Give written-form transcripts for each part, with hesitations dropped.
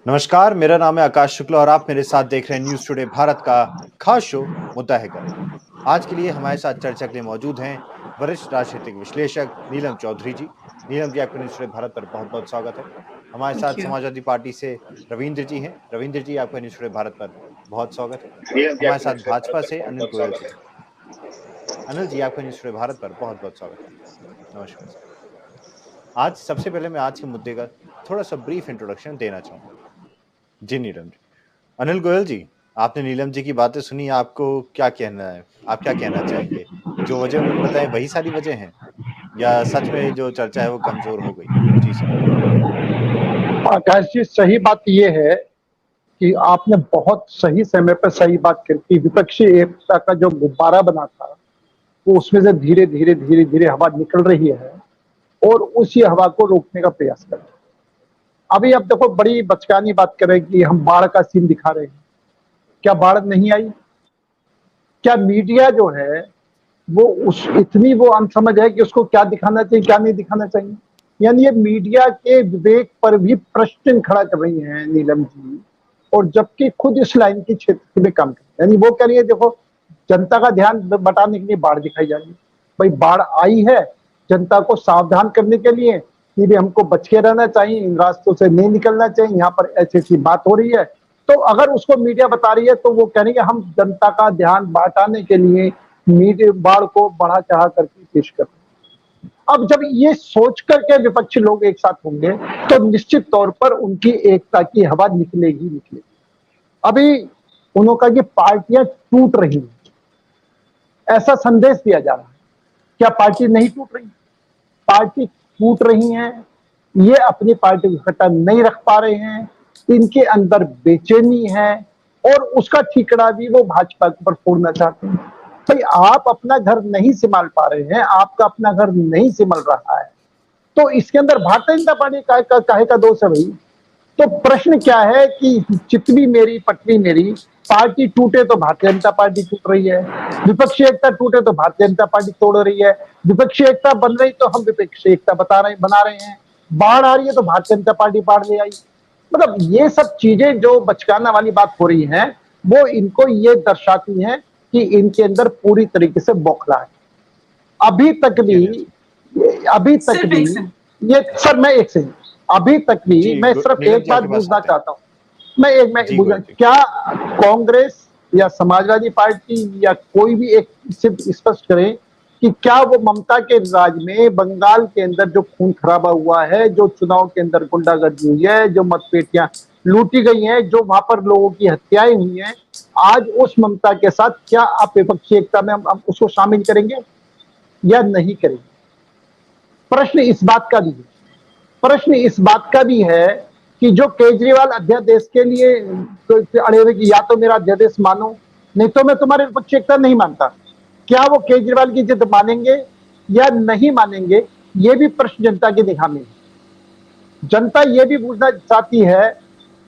नमस्कार, मेरा नाम है आकाश शुक्ला और आप मेरे साथ देख रहे हैं न्यूज़ टुडे भारत का खास शो मुद्दा है कल। आज के लिए हमारे साथ चर्चा के लिए मौजूद हैं वरिष्ठ राजनीतिक विश्लेषक नीलम चौधरी जी। नीलम जी, आपका न्यूज़ टुडे भारत पर बहुत-बहुत स्वागत है। हमारे साथ थैंक यू। समाजवादी पार्टी से रविंद्र जी हैं। रविंद्र जी, आपका न्यूज़ टुडे भारत पर बहुत स्वागत है। हमारे साथ भाजपा से अनिल गोयल जी हैं। अनिल जी, आपका न्यूज़ टुडे भारत पर बहुत-बहुत स्वागत है। नमस्कार सर। आज सबसे पहले मैं आज के मुद्दे का थोड़ा-सा ब्रीफ इंट्रोडक्शन देना चाहूँगा। जी, नीलम जी। अनिल गोयल जी, आपने नीलम जी की बातें सुनी, आपको क्या कहना है? आप क्या कहना चाहेंगे? जो वजह उन्होंने बताई वही सारी वजह हैं? या सच में जो चर्चा है वो कमज़ोर हो गई? जी सर। आकाश जी, सही बात ये है कि आपने बहुत सही समय पर सही बात करी कि विपक्षी एकता का जो गुब्बारा बना था वो उसमें से धीरे धीरे धीरे धीरे हवा निकल रही है और उसी हवा को रोकने का प्रयास कर रहे हैं। अभी अब देखो, बड़ी बचकानी बात करें कि हम बाढ़ का सीन दिखा रहे हैं। क्या बाढ़ नहीं आई? क्या मीडिया जो है वो उस इतनी वो अनसमझ है कि उसको क्या दिखाना चाहिए क्या नहीं दिखाना चाहिए? यानी ये मीडिया के विवेक पर भी प्रश्न खड़ा कर रही हैं नीलम जी, और जबकि खुद इस लाइन के क्षेत्र में काम कर रही है। यानी वो कह रही है, देखो, जनता का ध्यान बटाने के लिए बाढ़ दिखाई जा रही है। भाई, बाढ़ आई है जनता को सावधान करने के लिए कि भी हमको बच के रहना चाहिए, इन रास्तों से नहीं निकलना चाहिए, यहाँ पर ऐसी ऐसी बात हो रही है। तो अगर उसको मीडिया बता रही है तो वो कह रही है हम जनता का ध्यान बटाने के लिए मीडिया बाढ़ को बढ़ा चढ़ा करके पेश कर रहे हैं। अब जब ये सोच करके विपक्षी लोग एक साथ होंगे तो निश्चित तौर पर उनकी एकता की हवा निकलेगी निकलेगी। अभी उन्होंने कहा कि पार्टियां टूट रही हैं, ऐसा संदेश दिया जा रहा है। क्या पार्टी नहीं टूट रही? पार्टी टूट रही है, ये अपनी पार्टी को इकट्ठा नहीं रख पा रहे हैं, इनके अंदर बेचैनी है और उसका ठिकरा भी वो भाजपा के ऊपर फोड़ना चाहते हैं। भाई, आप अपना घर नहीं संभाल पा रहे हैं, आपका अपना घर नहीं संभल रहा है, तो इसके अंदर भारतीय जनता पार्टी काहे का दोष है भाई? तो प्रश्न क्या है कि चितवी मेरी पटरी मेरी, पार्टी टूटे तो भारतीय जनता पार्टी टूट रही है, विपक्षी एकता टूटे तो भारतीय जनता पार्टी तोड़ रही है, विपक्षी एकता बन रही तो हम विपक्षी एकता बना रहे हैं, बाढ़ आ रही है तो भारतीय जनता पार्टी बाढ़ ले आई। मतलब ये सब चीजें जो बचकाना वाली बात हो रही है वो इनको ये दर्शाती हैं कि इनके अंदर पूरी तरीके से बौखला है। अभी तक भी ये सर, मैं एक सेकंड, अभी तक भी मैं सिर्फ एक बात पूछना चाहता हूँ। क्या कांग्रेस या समाजवादी पार्टी या कोई भी एक सिर्फ स्पष्ट करे कि क्या वो ममता के राज में बंगाल के अंदर जो खून खराबा हुआ है, जो चुनाव के अंदर गुंडागर्दी हुई है, जो मतपेटियां लूटी गई हैं, जो वहां पर लोगों की हत्याएं हुई हैं, आज उस ममता के साथ क्या आप विपक्षी एकता में हम उसको शामिल करेंगे या नहीं करेंगे? प्रश्न इस बात का भी है। प्रश्न इस बात का भी है कि जो केजरीवाल अध्यादेश के लिए अड़े हुए कि या तो मेरा अध्यादेश मानो नहीं तो मैं तुम्हारे विपक्षी एकता नहीं मानता, क्या वो केजरीवाल की जिद मानेंगे या नहीं मानेंगे? ये भी प्रश्न जनता की निगाह में है। जनता ये भी पूछना चाहती है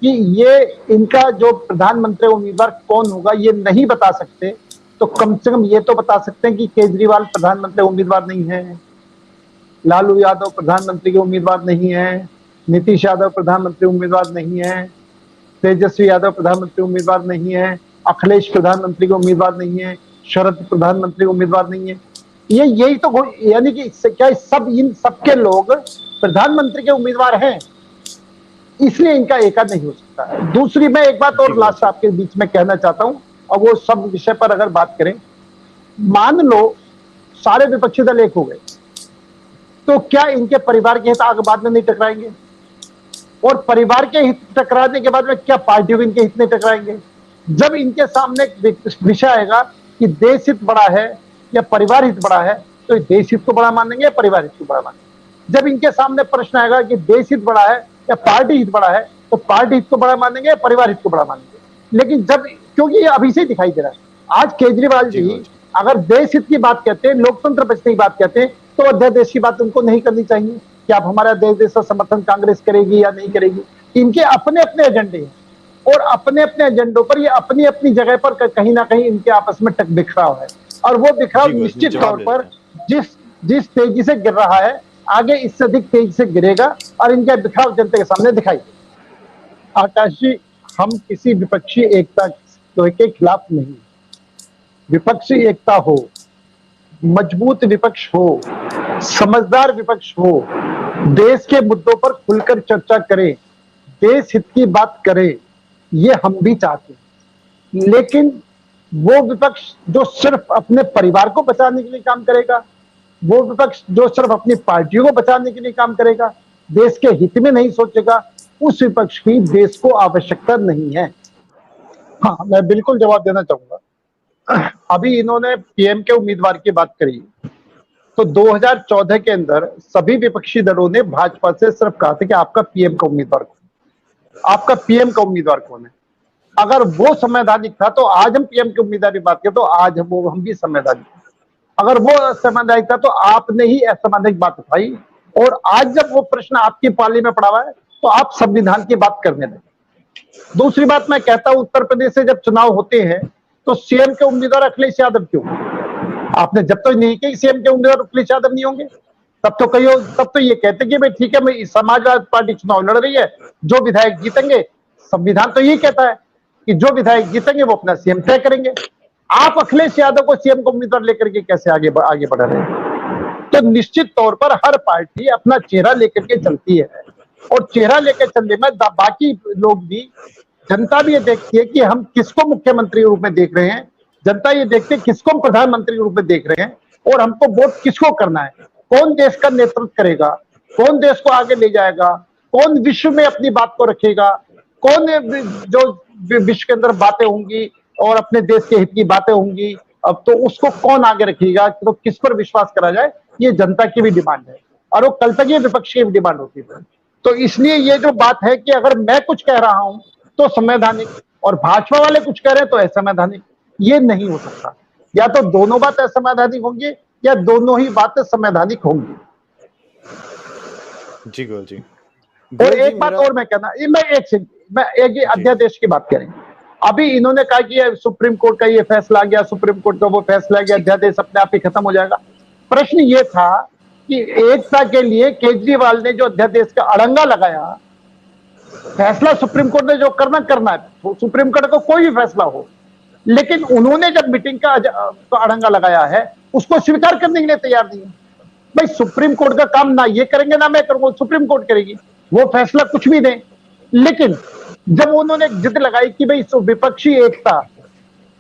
कि ये इनका जो प्रधानमंत्री उम्मीदवार कौन होगा ये नहीं बता सकते, तो कम से कम ये तो बता सकते हैं कि केजरीवाल प्रधानमंत्री उम्मीदवार नहीं है, लालू यादव प्रधानमंत्री के उम्मीदवार नहीं है, नीतीश यादव प्रधानमंत्री उम्मीदवार नहीं है, तेजस्वी यादव प्रधानमंत्री उम्मीदवार नहीं है, अखिलेश प्रधानमंत्री के उम्मीदवार नहीं है, शरद प्रधानमंत्री उम्मीदवार नहीं है। ये यही तो, यानी कि क्या सब इन सबके लोग प्रधानमंत्री के उम्मीदवार हैं, इसलिए इनका एकाध नहीं हो सकता है। दूसरी, मैं एक बात और लास्ट आपके बीच में कहना चाहता हूं, और वो सब विषय पर अगर बात करें, मान लो सारे विपक्षी दल एक हो गए, तो क्या इनके परिवार के हित आगे बाद में नहीं टकराएंगे? और परिवार के हित टकराने के बाद में क्या पार्टियों इनके हित नहीं टकराएंगे? जब इनके सामने विषय आएगा कि देश हित बड़ा है या परिवार हित बड़ा है, तो देश हित को बड़ा मानेंगे या परिवार हित को बड़ा मानेंगे? जब इनके सामने प्रश्न आएगा कि देश हित बड़ा है या पार्टी हित बड़ा है, तो पार्टी हित को बड़ा मानेंगे या परिवार हित को बड़ा मानेंगे? लेकिन जब, क्योंकि ये अभी से दिखाई दे रहा है, आज केजरीवाल जी अगर देश हित की बात कहते हैं, लोकतंत्र बचने की बात कहते हैं, तो अध्यादेश की बात उनको नहीं करनी चाहिए कि आप हमारा देश का समर्थन कांग्रेस करेगी या नहीं करेगी। इनके अपने अपने एजेंडे हैं और अपने अपने एजेंडों पर ये अपनी अपनी जगह पर कहीं ना कहीं इनके आपस में बिखराव है, और वो बिखराव निश्चित तौर पर जिस तेजी से गिर रहा है आगे इससे अधिक तेजी से गिरेगा और इनका बिखराव जनता के सामने दिखाई देगा। आकाश जी, हम किसी विपक्षी एकता के खिलाफ नहीं। विपक्षी एकता हो, मजबूत विपक्ष हो, समझदार विपक्ष हो, देश के मुद्दों पर खुलकर चर्चा करे, देश हित की बात करे, ये हम भी चाहते हैं। लेकिन वो विपक्ष जो सिर्फ अपने परिवार को बचाने के लिए काम करेगा, वो विपक्ष जो सिर्फ अपनी पार्टियों को बचाने के लिए काम करेगा, देश के हित में नहीं सोचेगा, उस विपक्ष की देश को आवश्यकता नहीं है। हाँ, मैं बिल्कुल जवाब देना चाहूंगा। अभी इन्होंने पीएम के उम्मीदवार की बात करी, तो 2014 के अंदर सभी विपक्षी दलों ने भाजपा से सिर्फ कहा था कि आपका पीएम का उम्मीदवार कौन, आपका पीएम का उम्मीदवार कौन है। अगर वो संवैधानिक था तो आज हम पीएम के उम्मीदवार की बात करें तो आज हम भी संवैधानिक। अगर वो असंवैधानिक था तो आपने ही असंवैधानिक बात उठाई, और आज जब वो प्रश्न आपकी पाली में पड़ा हुआ है तो आप संविधान की बात करने लगे। दूसरी बात मैं कहता हूं, उत्तर प्रदेश से जब चुनाव होते हैं तो सीएम के उम्मीदवार अखिलेश यादव क्यों? आपने जब तक नहीं कही सीएम के उम्मीदवार अखिलेश यादव नहीं होंगे, तब तो ये कहते कि भाई ठीक है, मैं समाजवादी पार्टी चुनाव लड़ रही है, जो विधायक जीतेंगे, संविधान तो यही कहता है कि जो विधायक जीतेंगे वो अपना सीएम तय करेंगे। आप अखिलेश यादव को सीएम का उम्मीदवार लेकर के कैसे आगे बढ़ रहे हैं? तो निश्चित तौर पर हर पार्टी अपना चेहरा लेकर के चलती है, और चेहरा लेकर चलने में बाकी लोग भी, जनता भी ये देखती है कि हम किसको मुख्यमंत्री रूप में देख रहे हैं, जनता ये देखती है किसको हम प्रधानमंत्री रूप में देख रहे हैं, और हमको वोट किसको करना है, कौन देश का नेतृत्व करेगा, कौन देश को आगे ले जाएगा, कौन विश्व में अपनी बात को रखेगा, कौन जो विश्व के अंदर बातें होंगी और अपने देश के हित की बातें होंगी, अब तो उसको कौन आगे रखेगा, तो किस पर विश्वास करा जाए, ये जनता की भी डिमांड है, और वो कल तक ये विपक्ष की भी डिमांड होती है। तो इसलिए ये जो बात है कि अगर मैं कुछ कह रहा हूं तो संवैधानिक, और भाजपा वाले कुछ कह रहे हैं तो असंवैधानिक, ये नहीं हो सकता। या तो दोनों बात असंवैधानिक होंगी या दोनों ही बातें संवैधानिक होंगी। जी गोयल जी। और एक बात और मैं कहना, मैं एक अध्यादेश की बात करें। अभी इन्होंने कहा कि सुप्रीम कोर्ट का ये फैसला आ गया, सुप्रीम कोर्ट का वो फैसला आ गया, अध्यादेश अपने आप ही खत्म हो जाएगा। प्रश्न ये था कि एकता के लिए केजरीवाल ने जो अध्यादेश का अड़ंगा लगाया, फैसला सुप्रीम कोर्ट ने जो करना है, तो सुप्रीम कोर्ट का कोई भी फैसला हो, लेकिन उन्होंने जब मीटिंग का अड़ंगा लगाया है उसको स्वीकार करने के लिए तैयार नहीं है। भाई सुप्रीम कोर्ट का काम ना ये करेंगे ना मैं करूंगा, सुप्रीम कोर्ट करेगी, वो फैसला कुछ भी दें। लेकिन जब उन्होंने जिद लगाई कि भाई विपक्षी एकता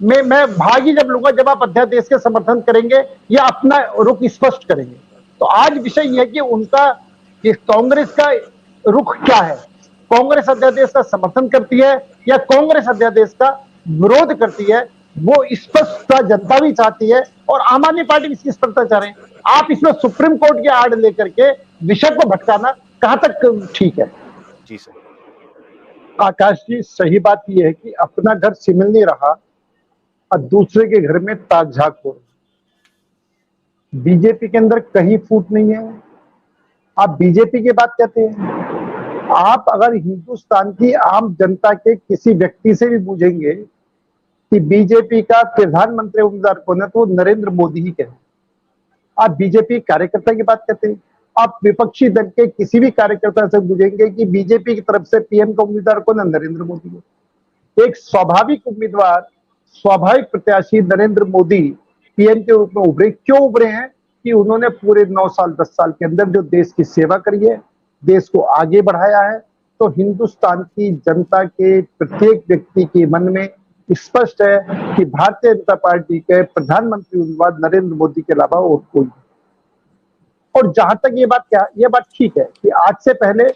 में मैं भाग ही जब लूंगा जब आप अध्यादेश के समर्थन करेंगे या अपना रुख स्पष्ट करेंगे, तो आज विषय यह है कि उनका कांग्रेस का रुख क्या है। कांग्रेस अध्यादेश का समर्थन करती है या कांग्रेस अध्यादेश का विरोध करती है, वो स्पष्टता जनता भी चाहती है और आम आदमी पार्टी भी इसकी स्पष्टता चाह रहे हैं। आप इसमें सुप्रीम कोर्ट की आड़ लेकर के विषय को भटकाना कहां तक ठीक है? जी सर। आकाश जी, सही बात यह है कि अपना घर सिमल नहीं रहा और दूसरे के घर में ताक झाक हो रही। बीजेपी के अंदर कहीं फूट नहीं है। आप बीजेपी की बात कहते हैं, आप अगर हिंदुस्तान की आम जनता के किसी व्यक्ति से भी पूछेंगे कि बीजेपी का प्रधानमंत्री उम्मीदवार कौन है, तो नरेंद्र मोदी ही कहें। आप बीजेपी कार्यकर्ता की बात करते हैं, आप विपक्षी दल के किसी भी कार्यकर्ता से पूछेंगे कि बीजेपी की तरफ से पीएम का उम्मीदवार कौन है, नरेंद्र मोदी है। एक स्वाभाविक उम्मीदवार, स्वाभाविक प्रत्याशी नरेंद्र मोदी पीएम के रूप में उभरे। क्यों उभरे हैं? कि उन्होंने पूरे 9 साल 10 साल के अंदर जो देश की सेवा करी है, देश को आगे बढ़ाया है, तो हिंदुस्तान की जनता के प्रत्येक व्यक्ति के मन में स्पष्ट है कि भारतीय जनता पार्टी के प्रधानमंत्री उम्मीदवार नरेंद्र मोदी के अलावा और कोई नहीं। और जहां तक ये बात ठीक है कि आज से पहले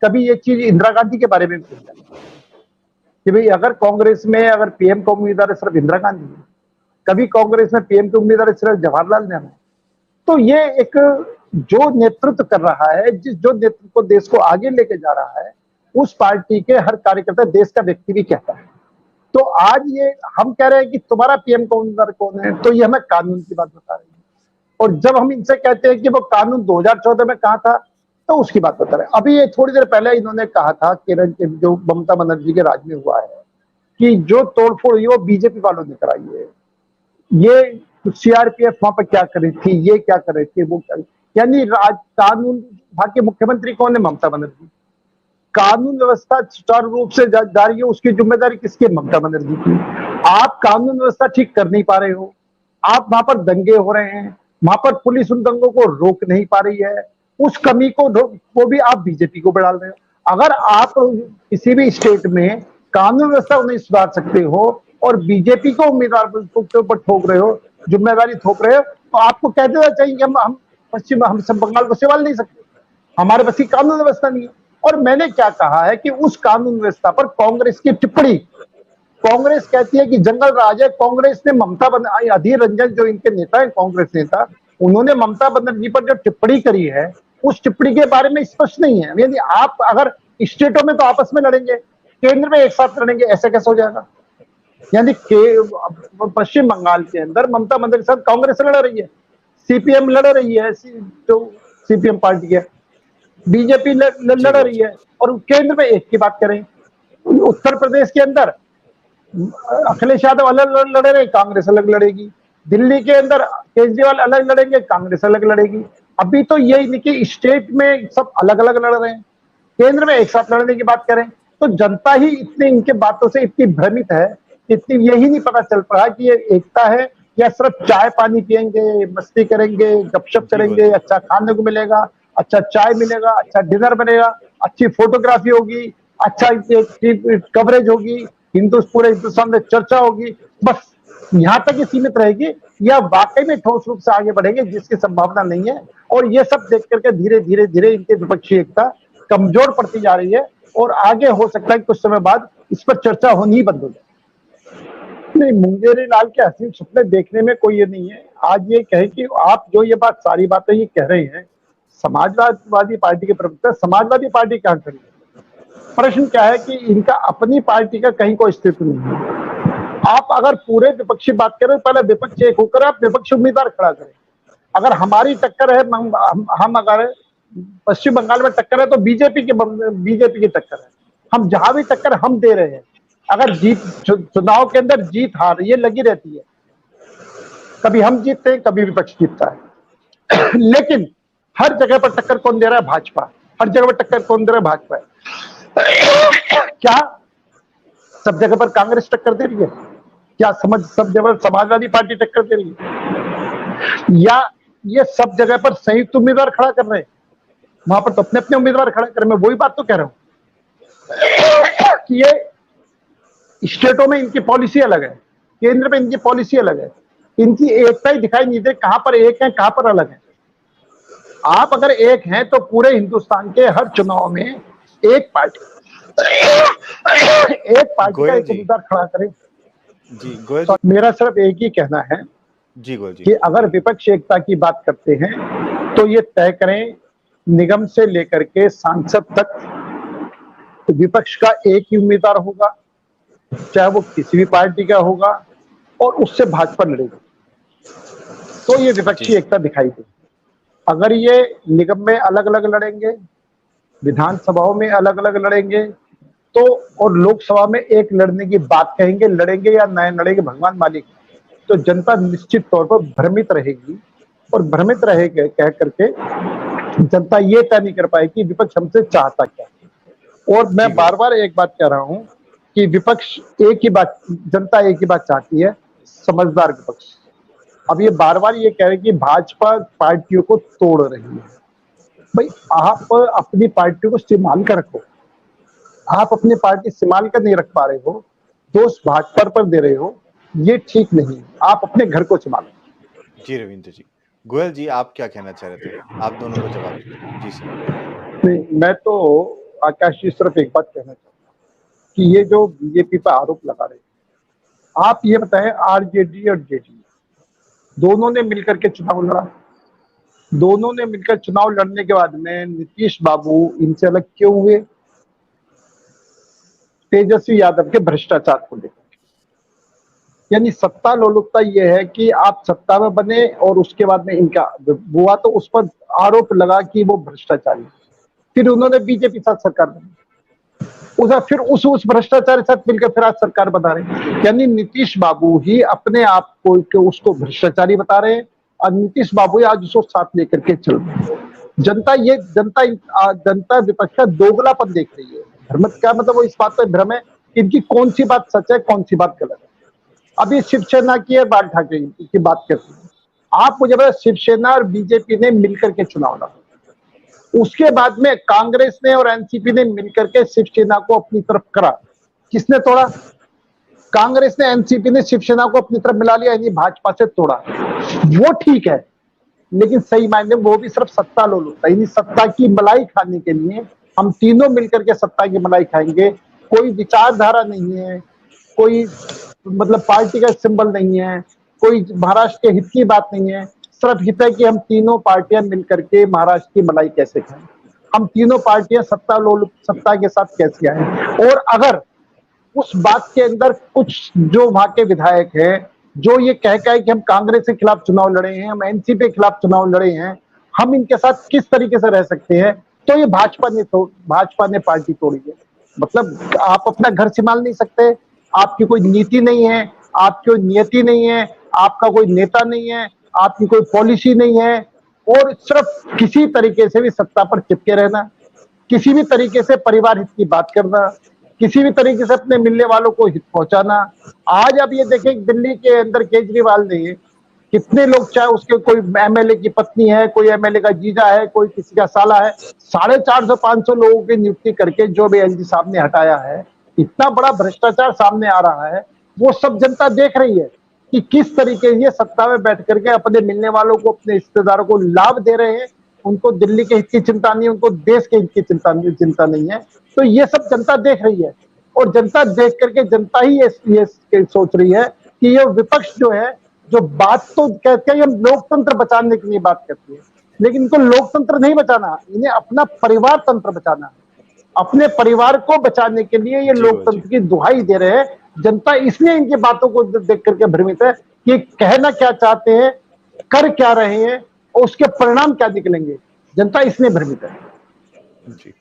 कभी ये चीज इंदिरा गांधी के बारे में भी कि भाई अगर कांग्रेस में अगर पीएम का उम्मीदवार सिर्फ इंदिरा गांधी है, कभी कांग्रेस में पीएम के उम्मीदवार सिर्फ जवाहरलाल नेहरू। तो ये एक जो नेतृत्व कर रहा है, जो नेतृत्व को देश को आगे लेके जा रहा है, उस पार्टी के हर कार्यकर्ता देश का व्यक्ति भी कहता है। तो आज ये हम कह रहे हैं कि तुम्हारा पीएम का उम्मीदवार कौन है, तो ये हमें कानून की बात बता रही है। और जब हम इनसे कहते हैं कि वो कानून 2014 में कहा था, तो उसकी बात बता रहे हैं। अभी ये थोड़ी देर पहले इन्होंने कहा था केरल के जो ममता बनर्जी के राज में हुआ है कि जो तोड़फोड़ हुई वो बीजेपी वालों ने कराई है। ये सीआरपीएफ वहां पर क्या कर रही थी, ये क्या कर रहे थे, वो क्या, यानी कानून विभाग के मुख्यमंत्री कौन है? ममता बनर्जी। कानून व्यवस्था सुचारू रूप से जा रही है, उसकी जिम्मेदारी किसकी है? ममता बनर्जी की। आप कानून व्यवस्था ठीक कर नहीं पा रहे हो, आप वहां पर दंगे हो रहे हैं, वहां पर पुलिस उन दंगों को रोक नहीं पा रही है, उस कमी को भी आप बीजेपी को डाल रहे हो। अगर आप किसी भी स्टेट में कानून व्यवस्था को नहीं सुधार सकते हो और बीजेपी को उम्मीदवार के ऊपर ठोक रहे हो, जिम्मेदारी थोप रहे हो, तो आपको कह देना चाहिए कि हम हम सब बंगाल को संभाल नहीं सकते, हमारे बस की कानून व्यवस्था नहीं है। और मैंने क्या कहा है कि उस कानून व्यवस्था पर कांग्रेस की टिप्पणी, कांग्रेस कहती है कि जंगल राज है, कांग्रेस ने अधीर रंजन जो इनके नेता है, कांग्रेस नेता, उन्होंने ममता बनर्जी पर जो टिप्पणी करी है उस टिप्पणी के बारे में स्पष्ट नहीं है। यदि आप अगर स्टेटों में तो आपस में लड़ेंगे, केंद्र में एक साथ लड़ेंगे, ऐसे कैसे हो जाएगा? यानी पश्चिम बंगाल के अंदर ममता बनर्जी के साथ कांग्रेस लड़ रही है, सीपीएम लड़ रही है, जो सीपीएम पार्टी है, बीजेपी लड़ रही है, और केंद्र में एक की बात करें, उत्तर प्रदेश के अंदर अखिलेश यादव अलग लड़ रहे, कांग्रेस अलग लड़ेगी, दिल्ली के अंदर केजरीवाल अलग लड़ेंगे, कांग्रेस अलग लड़ेगी। अभी तो यही नहीं कि स्टेट में सब अलग अलग लड़ रहे हैं, केंद्र में एक साथ लड़ने की बात करें तो जनता ही इतनी इनके बातों से इतनी भ्रमित है, इतनी यही नहीं पता चल रहा कि ये एकता है या सिर्फ चाय पानी पियेंगे, मस्ती करेंगे, गपशप करेंगे, अच्छा खाने को मिलेगा, अच्छा चाय मिलेगा, अच्छा डिनर बनेगा, अच्छी फोटोग्राफी होगी, अच्छा कवरेज होगी, पूरे हिंदुस्तान में चर्चा होगी, बस यहाँ तक ही सीमित रहेगी, या वाकई में ठोस रूप से आगे बढ़ेंगे, जिसकी संभावना नहीं है। और ये सब देख करके धीरे धीरे धीरे इनकी विपक्षी एकता कमजोर पड़ती जा रही है, और आगे हो सकता है कुछ समय बाद इस पर चर्चा होनी ही बंद हो जाए। नहीं, मुंगेरी लाल के हसीन सपने देखने में कोई ये नहीं है। आज ये कहे कि आप जो ये बात सारी बातें ये कह रहे हैं, समाजवादी पार्टी के प्रवक्ता, समाजवादी पार्टी क्या करी? प्रश्न क्या है कि इनका अपनी पार्टी का कहीं कोई अस्तित्व नहीं है। आप अगर पूरे विपक्षी बात करें, पहले विपक्ष एक होकर आप विपक्षी उम्मीदवार खड़ा करें। अगर हमारी टक्कर है, हम अगर पश्चिम बंगाल में टक्कर है तो बीजेपी की टक्कर है, हम जहां भी टक्कर हम दे रहे हैं। अगर चुनाव के अंदर जीत हार ये लगी रहती है, कभी हम जीतते हैं, कभी विपक्ष जीतता है, लेकिन हर जगह पर टक्कर कौन दे रहा है? भाजपा। हर जगह पर टक्कर कौन दे रहा है? भाजपा है। क्या सब जगह पर कांग्रेस टक्कर दे रही है? क्या सब जगह समाजवादी पार्टी टक्कर दे रही है? या ये सब जगह पर संयुक्त उम्मीदवार खड़ा कर रहे हैं? वहां पर तो अपने अपने उम्मीदवार खड़ा कर रहे हैं। मैं वही बात तो कह रहा हूं कि ये स्टेटों में इनकी पॉलिसी अलग है, केंद्र में इनकी पॉलिसी अलग है, इनकी एकता ही दिखाई नहीं दे, कहां पर एक है कहां पर अलग है। आप अगर एक हैं तो पूरे हिंदुस्तान के हर चुनाव में एक पार्टी का एक उम्मीदवार खड़ा करें। जी गोयल तो मेरा सिर्फ एक ही कहना है जी गोयल जी, कि अगर विपक्ष एकता की बात करते हैं तो ये तय करें निगम से लेकर के सांसद तक तो विपक्ष का एक ही उम्मीदवार होगा, चाहे वो किसी भी पार्टी का होगा, और उससे भाजपा लड़ेगी, तो ये विपक्षी एकता दिखाई दे। अगर ये निगम में अलग अलग लड़ेंगे, विधानसभाओं में अलग अलग लड़ेंगे, तो और लोकसभा में एक लड़ने की बात कहेंगे, लड़ेंगे या नए लड़ेंगे भगवान मालिक, तो जनता निश्चित तौर पर भ्रमित रहेगी, और भ्रमित रहेगी कह करके जनता ये तय नहीं कर पाएगी विपक्ष हमसे चाहता क्या। और मैं बार बार एक बात कह रहा हूं कि विपक्ष एक ही बात, जनता एक ही बात चाहती है, समझदार विपक्ष। अब ये बार बार ये कह रहे हैं कि भाजपा पार्टियों को तोड़ रही है। भाई आप अपनी पार्टी को संभाल कर रखो, आप अपनी पार्टी संभाल कर नहीं रख पा रहे हो, दोष भाजपा पर दे रहे हो, ये ठीक नहीं। आप अपने घर को संभालो। जी रविंद्र जी, गोयल जी आप क्या कहना चाह रहे थे? आप दोनों को जवाब दीजिए। जी सर। नहीं, मैं तो आकाश जी सिर्फ एक बात कहना चाहता हूँ कि ये जो बीजेपी पर आरोप लगा रहे हैं, आप ये बताएं आरजेडी और जेडी दोनों ने मिलकर के चुनाव लड़ा, दोनों ने मिलकर चुनाव लड़ने के बाद में नीतीश बाबू इनसे अलग क्यों हुए? तेजस्वी यादव के भ्रष्टाचार को लेकर। यानी सत्ता लोलुपता यह है कि आप सत्ता में बने और उसके बाद में इनका हुआ तो उस पर आरोप लगा कि वो भ्रष्टाचारी, फिर उन्होंने बीजेपी साथ सरकार बनी, फिर उस भ्रष्टाचारी साथ मिलकर फिर आज सरकार बता रहे। यानी नीतीश बाबू ही अपने आप को उसको भ्रष्टाचारी बता रहे हैं, और नीतीश बाबू ही आज उसको साथ लेकर के चल रहे हैं। जनता विपक्ष का दोगलापन देख रही है। भ्रमित क्या मतलब, वो इस बात पर भ्रम है कि इनकी कौन सी बात सच है, कौन सी बात गलत है। अभी शिवसेना की है, बाल ठाकरे की बात करते हैं। आप मुझे बताओ, शिवसेना और बीजेपी ने मिलकर के चुनाव लड़ा, उसके बाद में कांग्रेस ने और एनसीपी ने मिलकर के शिवसेना को अपनी तरफ करा। किसने तोड़ा? कांग्रेस ने, एनसीपी ने शिवसेना को अपनी तरफ मिला लिया, यानी भाजपा से तोड़ा। वो ठीक है, लेकिन सही मायने में वो भी सिर्फ सत्ता लोल होता है, यानी सत्ता की मलाई खाने के लिए हम तीनों मिलकर के सत्ता की मलाई खाएंगे। कोई विचारधारा नहीं है, कोई मतलब पार्टी का सिंबल नहीं है, कोई महाराष्ट्र के हित की बात नहीं है। सिर्फ हित है कि हम तीनों पार्टियां मिलकर के महाराष्ट्र की मलाई कैसे खाएं, हम तीनों पार्टियां सत्ता के साथ कैसे आए। और अगर उस बात के अंदर कुछ जो वहां के विधायक हैं जो ये कह कि हम कांग्रेस के खिलाफ चुनाव लड़े हैं, हम एनसीपी के खिलाफ चुनाव लड़े हैं, हम इनके साथ किस तरीके से रह सकते हैं, तो ये भाजपा ने पार्टी तोड़ी है। मतलब आप अपना घर संभाल नहीं सकते, आपकी कोई नीति नहीं है, आपकी कोई नियति नहीं है, आपका कोई नेता नहीं है, आपकी कोई पॉलिसी नहीं है, और सिर्फ किसी तरीके से भी सत्ता पर चिपके रहना, किसी भी तरीके से परिवार हित की बात करना, किसी भी तरीके से अपने मिलने वालों को हित पहुंचाना। आज आप ये देखें, दिल्ली के अंदर केजरीवाल ने कितने लोग, चाहे उसके कोई एमएलए की पत्नी है, कोई एमएलए का जीजा है, कोई किसी का साला है, 450-500 लोगों की नियुक्ति करके जो भी एलजी साहब ने हटाया है, इतना बड़ा भ्रष्टाचार सामने आ रहा है। वो सब जनता देख रही है कि किस तरीके से सत्ता में बैठ करके अपने मिलने वालों को, अपने रिश्तेदारों को लाभ दे रहे हैं। उनको दिल्ली के हित की चिंता नहीं है, उनको देश के हित की चिंता नहीं है। तो ये सब जनता देख रही है, और जनता देख करके जनता ही ये सोच रही है कि ये विपक्ष जो है, जो बात तो कहते हैं हम लोकतंत्र बचाने के लिए बात करती है, लेकिन इनको लोकतंत्र नहीं बचाना, इन्हें अपना परिवार तंत्र बचाना है। अपने परिवार को बचाने के लिए ये लोकतंत्र की दुहाई दे रहे हैं। जनता इसलिए इनकी बातों को देख करके भ्रमित है कि कहना क्या चाहते हैं, कर क्या रहे हैं, और उसके परिणाम क्या निकलेंगे। जनता इसलिए भ्रमित है। जी।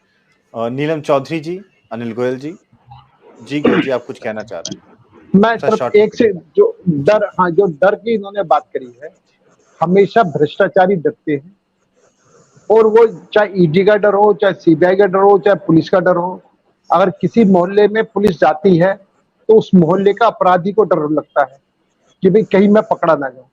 नीलम चौधरी जी, अनिल गोयल जी, गोयल जी, आप कुछ कहना चाह रहे हैं? मैं सिर्फ एक से जो डर की इन्होंने बात करी है, हमेशा भ्रष्टाचारी डरते हैं, और वो चाहे ईडी का डर हो, चाहे सीबीआई का डर हो, चाहे पुलिस का डर हो। अगर किसी मोहल्ले में पुलिस जाती है तो उस मोहल्ले का अपराधी को डर लगता है कि भाई कहीं मैं पकड़ा ना जाऊं,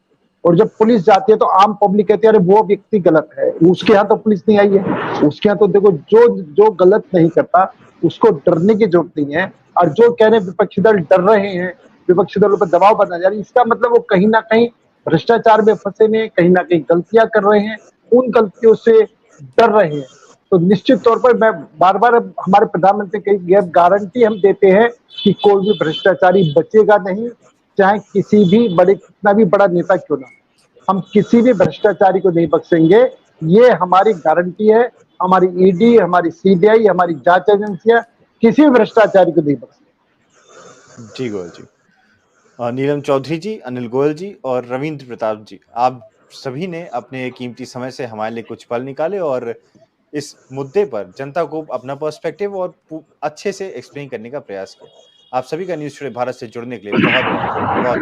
और जब पुलिस जाती है तो आम पब्लिक कहती है अरे वो व्यक्ति गलत है, उसके यहाँ तो पुलिस नहीं आई है। उसके यहाँ तो देखो, जो गलत नहीं करता उसको डरने की जरूरत नहीं है। और जो कह रहे हैं विपक्षी दल डर रहे हैं, विपक्षी दलों पर दबाव बना जा रहा है, इसका मतलब वो कहीं ना कहीं भ्रष्टाचार में फंसे हैं, कहीं ना कहीं गलतियां कर रहे हैं, उन गलतियों से डर रहे हैं। तो निश्चित तौर पर मैं बार बार हमारे प्रधानमंत्री की गारंटी हम देते हैं कि कोई भी भ्रष्टाचारी बचेगा नहीं, चाहे किसी भी कितना भी बड़ा नेता क्यों ना, हम किसी भी भ्रष्टाचारी को नहीं बख्शेंगे। ये हमारी गारंटी है। हमारी ईडी, हमारी सीबीआई, हमारी जांच एजेंसियां किसी भी भ्रष्टाचारी को नहीं बख्शेंगे। जी गोयल जी, नीलम चौधरी जी, अनिल गोयल जी और रविंद्र प्रताप जी, आप सभी ने अपने कीमती समय से हमारे लिए कुछ पल निकाले और इस मुद्दे पर जनता को अपना पर्सपेक्टिव और अच्छे से एक्सप्लेन करने का प्रयास किया। आप सभी का न्यूज़ टुडे भारत से जुड़ने के लिए बहुत